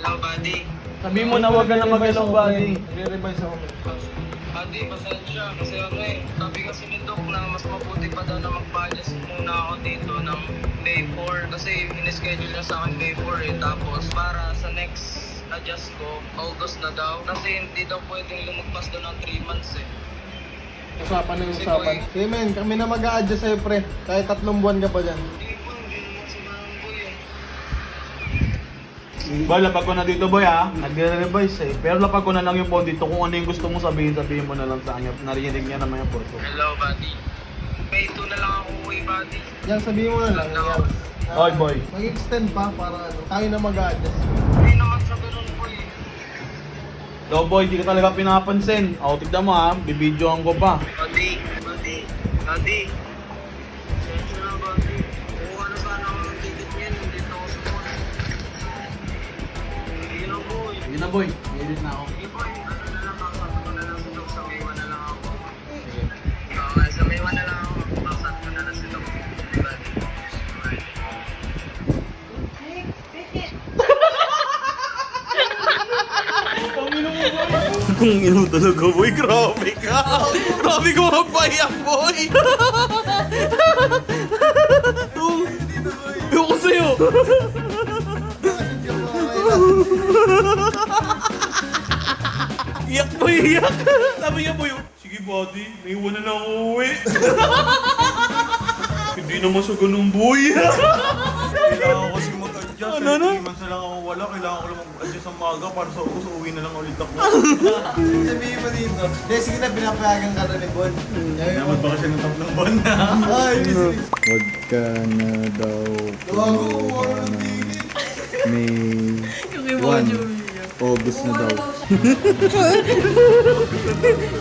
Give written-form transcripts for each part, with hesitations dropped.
Hello, buddy. Sabi mo na huwag ka na mag-along, buddy. Nire-revise ako. Buddy, pasensya. Kasi sabi kasi ni Doc na mas mabuti pa daw na mag-adjust muna ako dito ng May 4. Kasi in-schedule niya sa akin May 4 eh. Tapos para sa next adjust ko, August na daw. Kasi hindi daw pwedeng lumagpas daw ng 3 months eh. Usapan na yung usapan. Hey men, kami na mag-a-adjust sa'yo pre. Kahit 3 buwan ka pa dyan. Hindi po, hindi naman si Mamboy eh. Boy, lapag ko na dito boy ha. Nagre-revise eh. Pero lapag ko na lang yung phone dito. Kung ano yung gusto mong sabihin, sabihin mo na lang sa kanya. Narinig niya naman yung photo. Hello, buddy. May 2 na lang ako uwi, buddy. Yan, sabihin mo na lang. Yan. Oy, boy. Mag-extend pa para tayo na mag-a-adjust. Hindi naman sa ganun po eh. Yo boy, di ka talaga pinapansin. O, tignan mo ha. Bibidyoan ko pa. Buddy. Sensya na, buddy. Kuha na sana ako ng ticket niyan. Dito ako sa mall. Hindi na, boy. Sige na boy. Edit na ako. Hindi, boy. Ano na lang, bakit ko na lang si Doc sa May 1 na lang ako. Okay, sa May 1 na lang ako. Bakit ko na lang si Doc. Buddy. Alright. Kung ino talaga boy, grabe ka. Grabe ko magpahiyak boy. Ayoko sa'yo. Iyak boy, iyak. Sabi niya boy, sige buddy, may iwan na lang ako uwi. Hindi naman sa ganun boy. Kailangan ko kasi mag-adjust. Ano na? 3 months na lang ako wala. Kailangan ko lang mag-adjust sa maga para sa uwi na lang ulit ako. Sabihin mo dito. Hindi, sige na, pinapayagan ka na ni Bon. Naman baka siya ng 3 buwan na. Ay, Huwag ka na daw kumuha ng May 1. August na daw.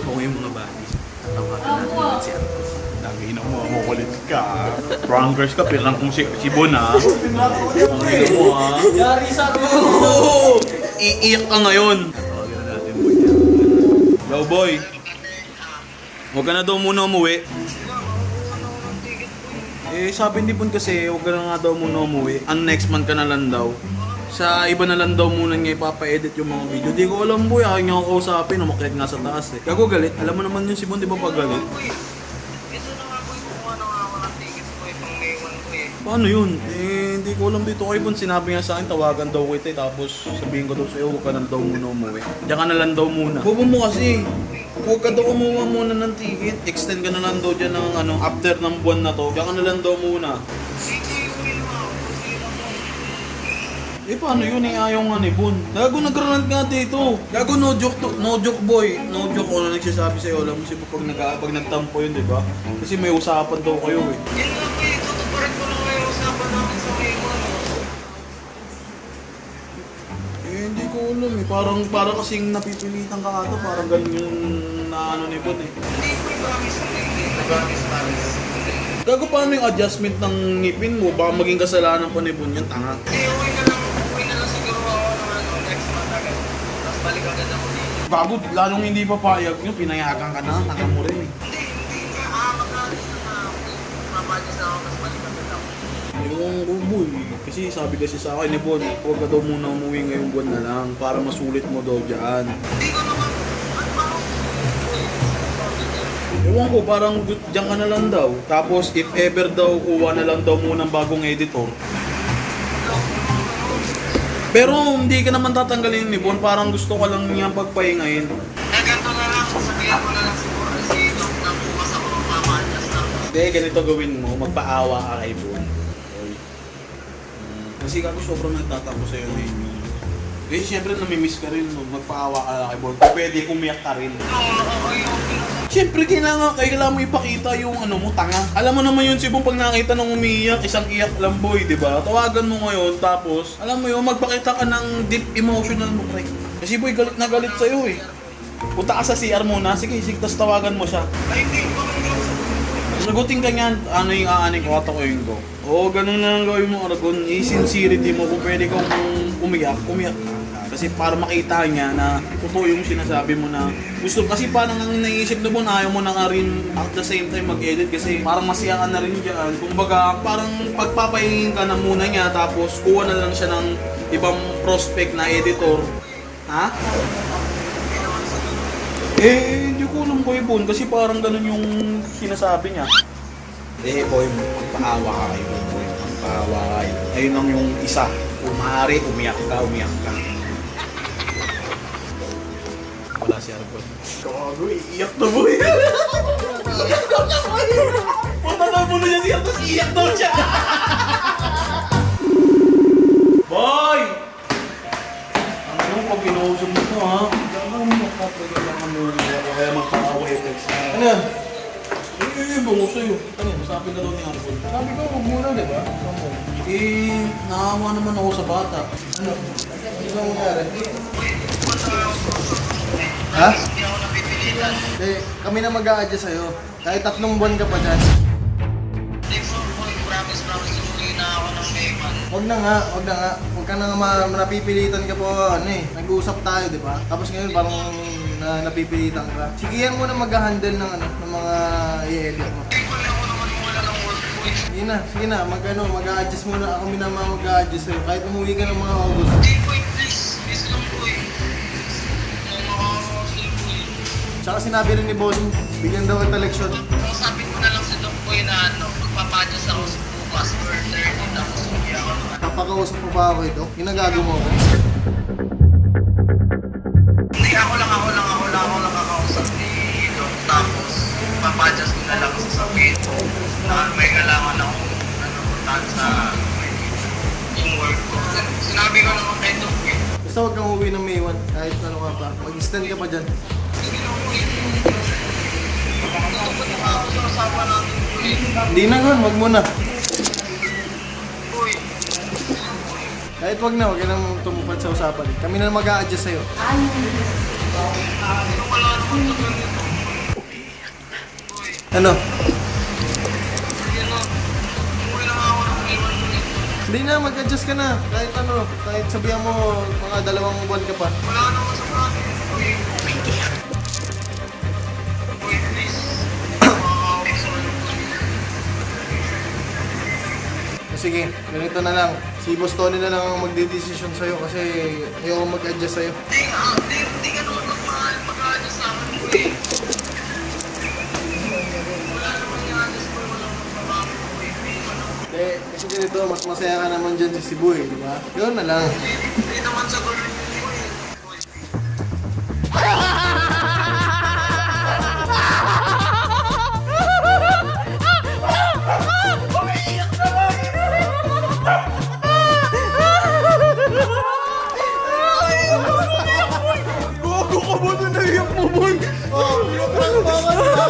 Kung yung mga buddies, tatawagan natin si Arthur. Lagi na mo, makulit ka. Prankers ka, pero lang kung si Bon ha. Ang ina mo ha. yari sa akin. Oo! Iiyak ka ngayon. Tawagan na natin boy. Yo boy. Huwag ka na daw muna umuwi. Eh sabi ni Bon kasi, huwag ka na nga daw muna umuwi. Ang next month ka na lang daw. Sa iba na lang daw muna niya ipapa-edit yung mga video. Di ko alam boy, ayaw niya ako kausapin. Umakyat nga sa taas eh. Gago galit. Alam mo naman yun si Bon, di ba pag galit? Ito na nga, boy. Kumuha na nga ako ng ticket ko eh. Pang May 1 ko eh. Paano yun? Eh, hindi ko alam dito kay Bon. Sinabi nga sa akin, tawagan daw kita eh. Tapos sabihin ko daw sa'yo, huwag ka na daw muna umuwi. Diyan ka na lang daw muna. Bobo mo kasi. Huwag ka daw umuha muna ng ticket. Extend ka na lang daw dyan ng after ng buwan na to. Diyan ka na lang daw muna. Sige, uwi na ako. Sige na po. Eh, paano yun eh? Ayaw nga ni Bon. Gago, nag-rant nga dito. Gago, no joke to. No joke, boy. No joke ko na nagsasabi sa'yo. Alam mo siya pag nagtampo yun, di ba? Kasi may usapan daw kayo eh. Yun nga po eh. Tutuparin ko lang ngayon usapan namin sa May 1. Eh, hindi ko alam eh. Parang kasing napipilitan ka ata. Parang ganun yung naano ni Bon eh. Hindi ko promise na hindi. Promise. Gago, paano yung adjustment ng ngipin mo? Baka maging kasalanan pa ni Bon yan, tanga. Hindi, uwi na lang siguro ako ng next month agad. Tapos balik agad ako dito. Gago, lalong hindi papayag nyo. Pinayagan ka na, tanga mo rin eh. Hindi nga. Mag-alis na ako. Mapalis na ako. Tapos balik agad ako. Yung boy, kasi sabi kasi sa akin ni Bon, huwag ka daw muna umuwi ngayong buwan na lang para masulit mo daw dyan. Hindi ko naman. Ano ba ako? Ewan ko, parang dyan ka na lang daw. Tapos if ever daw, kuha na lang daw muna ng bagong editor. Pero hindi ka naman tatanggalin ni Bon, parang gusto ka lang niya pagpahingahin. Eh, ganito na lang. Sasabihan ko na lang siguro si Doc na bukas ako magmamalas na. Hindi, ganito gawin mo, magpaawa ka kay Bon. Kasi ako sobrang nagtatampo sa'yo eh. Eh, siyempre namimiss ka rin, no? Magpaawa ka kay Bon. Kung pwede, umiyak ka rin. Oo, nakakayaw. Siyempre, kailangan mo ipakita yung mo, tanga. Alam mo naman yun, si Bon, pag nakita nung umiiyak, isang iyak lang boy, di ba? Tawagan mo ngayon, tapos, alam mo yun, magpakita ka ng deep emotional mo, pre. Kasi boy, galit na galit sa'yo eh. Punta ka sa CR muna, sige, tas tawagan mo siya. Ay, hindi ko kami Sagutin ka niyan, ano yung aaning ko, atakuin ko. Oo, ganun na lang gawin mo, Aragon. I-sincerity mo, kung pwede kang umiyak ka. Kasi para makita niya na totoo yung sinasabi mo na gusto. Kasi parang ang naiisip na Bon, ayaw mo na nga rin at the same time mag-edit kasi parang masaya ka na rin dyan. Kumbaga, parang pagpapahingin ka na muna niya tapos kuha na lang siya ng ibang prospect na editor. Ha? Eh, hindi ko alam Kuya Bon kasi parang ganun yung sinasabi niya. Eh, boy, magpaawa ka kayo, boy. Magpaawa kayo. Ayun lang yung isa. Kung maaari, umiyak ka, umiyak ka. Wala si Arbon. Gago, iiyak na boy. Iiyak daw siya, boy. Punta daw muna niya siya, tapos iiyak daw siya. Boy! Ano pag pinuusap mo ito, ha? Gano'n mo kapag ang ano, kaya magpaawa yung text. Ano yan? Eh, bungo sa'yo. Ano yun, masapin na daw ni Arbon. Sabi ko, huwag muna, di ba? Eh, naawa naman ako sa bata. Ano? Ano bang nangyari? Ha? Hindi ako napipilitan. Eh, kami na mag-a-adjust sa'yo. Kahit 3 buwan ka pa dyan. Hindi po, boy, promise, umuwi na ako ng May 1. Huwag na nga, huwag na nga. Huwag ka na nga napipilitan ka po, ano eh. Nag-uusap tayo, di ba? Tapos ngayon parang napipilitan ka. Sige yan muna mag-handle ng ano, ng mga i-edit mo. Hindi ko ako naman wala ng work, boy. Sige na, mag-a-adjust muna. Ako minama mag-a-adjust sa'yo. Kahit umuwi ka ng mga August. Hindi, boy, please. Please lang, boy. Nakakawa sa'yo, boy. Tsaka sinabi rin ni Bossing, bigyan daw kita leksyon. Sabi ko na lang sa Doc Boy na ano, magpapadya sa ako sa bukas or 30, tapos hindi ako naman. Papakausap mo pa ako ito. Ginagago mo ako. Hindi, ako lang kakausap ni Doc. Tapos, papadjust ko na lang sasabihin ko na may kailangan akong puntahan sa yung work ko. Sinabi ko naman kay Doc eh. Basta huwag kang uwi ng May 1. Kahit ano ka pa. Mag-stand ka pa dyan. Sige lang, boy. Tutupad na ako sa usapan natin, boy. Hindi na nga, wag muna. Boy. Kahit wag na, wag ka nang tumupad sa usapan. Kami na mag-a-adjust sa'yo. Ano wala naman sa ganito? Boy. Ano? Sige na. Umuwi lang ako ng May 1, boy. Hindi na, mag-adjust ka na. Kahit ano, kahit sabihan mo mga 2 buwan ka pa. Wala naman sa natin, boy. Boy, please. Sige, ganito na lang. Si Boss Tony na lang ang magdidesisyon sa'yo kasi ayoko mag-adjust sa'yo. Hindi ka naman mag-adjust sa akin, boy. Wala naman i-adjust, boy. Wala naman mabago, boy. Eh, kasi ganito, mas masaya ka naman dyan si Cebu eh, di ba? Yun na lang. Hindi naman sa gulo, boy. Gogo ka ba na naiyak mo, boy? Oh, pinaprank mo ako, di ba?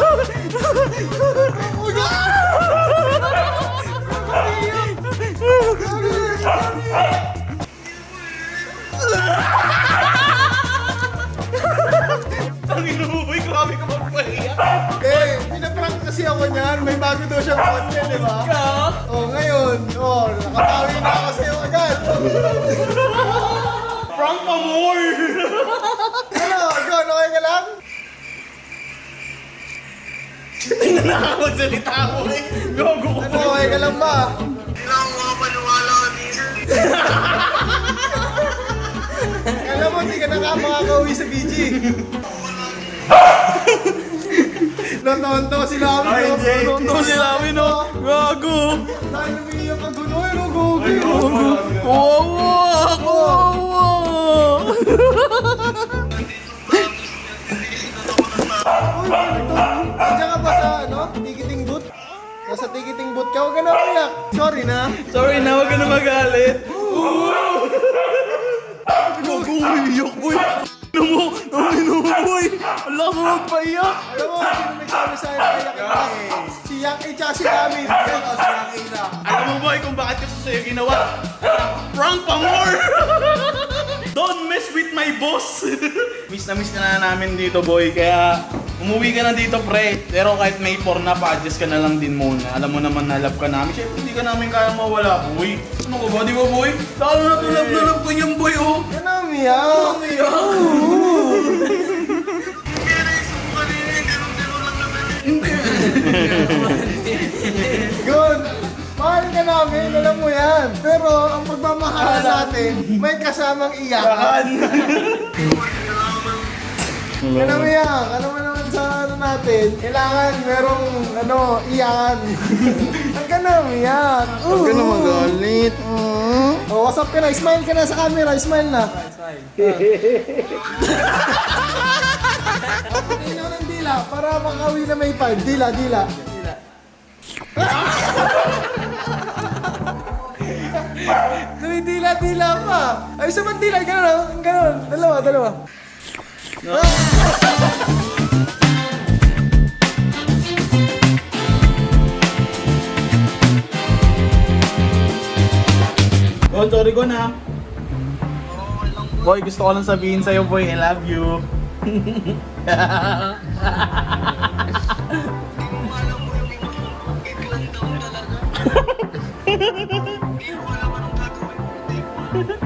Tangin mo, boy, grabe ka magpaiyak. Eh, pinaprank kasi ako niyan. May bago daw siyang content, di ba? Oh, ngayon. Oh, nakapawi na ako sa'yo agad. Prank pa more! Ano, John, okay ka lang? Hindi na nakakagsalita mo eh. Gogo ko. Ano, okay ka lang ba? Hindi na ako makapaniwala ka minsan. Alam mo, hindi ka makakauwi sa BG. Natonto sila kami. Ay, hindi. Tonto sila kami, no? Gago. Dahil umiiyak ka doon. Ay, no, gogi. Ay, gago. Kawawa! Kawawa! Uy, nandiyan ka ba sa, ano, ticketing booth? Nasa ticketing booth ka, huwag ka na umiyak. Sorry na. Sorry na, huwag ka na magalit. Gago, umiyak, boy. Ano mo? Ano mo, boy? Wala ka magpaiyak. Alam mo, sino nagsabi sa akin na iyak ka eh? Si Yaki tsaka si Amin. Yan, o, si Yaki na. Alam mo, boy, kung bakit ko sa'yo ginawa? Prank pa more! Don't mess with my boss! Miss ka na namin dito, boy. Kaya umuwi ka na dito, pre. Pero kahit May 4 na, pa-adjust ka na lang din muna. Alam mo naman na love ka namin. Siyempre, hindi ka namin kaya mawala, boy. Ano ka ba, di ba, boy? Lalo na love ko niyan, boy, oh. Yan na, umiyak. Kaya naisip ko kanina, ganun lang naman. Good. Mahal ka ka namin, alam mo yan. Pero ang pagmamahalan natin, may kasamang iyakan. Alam mo yan, alam mo naman sa ano natin, kailangan merong iyakan. Ang ka na umiyak. Huwag ka na magalit. Oh, what's up ka na? Smile ka na sa camera, smile na. Patingin ng dila para makawi na may 5. Dila. Dila pa. Ay, sa man dila, gano'n. Dalawa. Gon, sorry ko na. Boy, gusto ko lang sabihin sa'yo, boy, I love you. Hindi mo alam mo yung emosyon ko. Biglang down talaga. Hindi ko alam anong gagawin ko. Hindi ko alam.